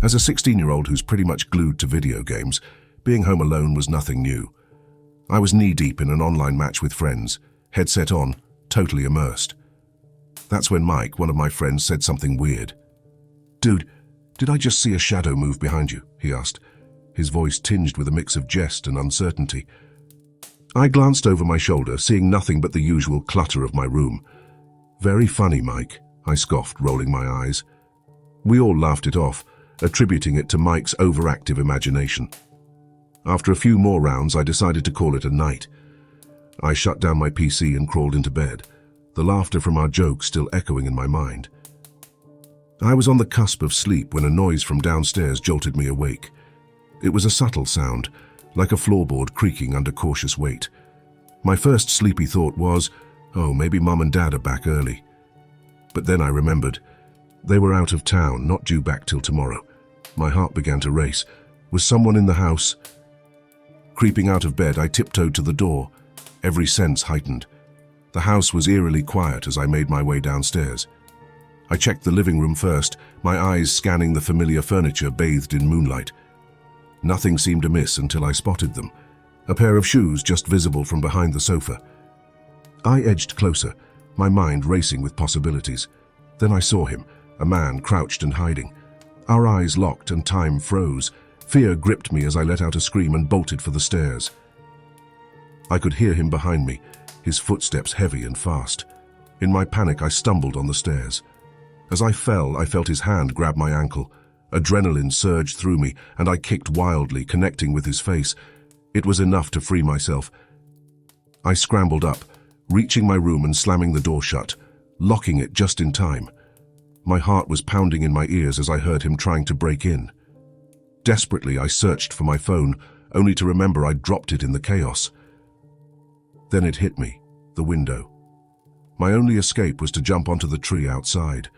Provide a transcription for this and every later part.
As a 16-year-old who's pretty much glued to video games, being home alone was nothing new. I was knee-deep in an online match with friends, headset on, totally immersed. That's when Mike, one of my friends, said something weird. "Dude, did I just see a shadow move behind you?" he asked, his voice tinged with a mix of jest and uncertainty. I glanced over my shoulder, seeing nothing but the usual clutter of my room. "Very funny, Mike," I scoffed, rolling my eyes. We all laughed it off, attributing it to Mike's overactive imagination. After a few more rounds, I decided to call it a night. I shut down my PC and crawled into bed, the laughter from our joke still echoing in my mind. I was on the cusp of sleep when a noise from downstairs jolted me awake. It was a subtle sound, like a floorboard creaking under cautious weight. My first sleepy thought was, oh, maybe Mum and Dad are back early. But then I remembered. They were out of town, not due back till tomorrow. My heart began to race. Was someone in the house? Creeping out of bed, I tiptoed to the door, every sense heightened. The house was eerily quiet as I made my way downstairs. I checked the living room first, my eyes scanning the familiar furniture bathed in moonlight. Nothing seemed amiss until I spotted them. A pair of shoes just visible from behind the sofa. I edged closer, my mind racing with possibilities. Then I saw him, a man crouched and hiding. Our eyes locked and time froze. Fear gripped me as I let out a scream and bolted for the stairs. I could hear him behind me, his footsteps heavy and fast. In my panic, I stumbled on the stairs. As I fell, I felt his hand grab my ankle. Adrenaline surged through me, and I kicked wildly, connecting with his face. It was enough to free myself. I scrambled up, reaching my room and slamming the door shut, locking it just in time. My heart was pounding in my ears as I heard him trying to break in. Desperately, I searched for my phone, only to remember I'd dropped it in the chaos. Then it hit me, the window. My only escape was to jump onto the tree outside.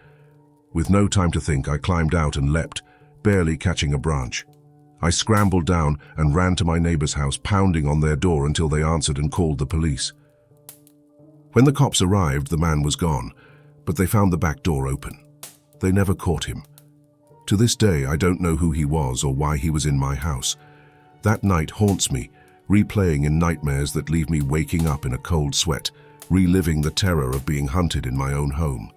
With no time to think, I climbed out and leapt, barely catching a branch. I scrambled down and ran to my neighbor's house, pounding on their door until they answered and called the police. When the cops arrived, the man was gone, but they found the back door open. They never caught him. To this day, I don't know who he was or why he was in my house. That night haunts me, replaying in nightmares that leave me waking up in a cold sweat, reliving the terror of being hunted in my own home.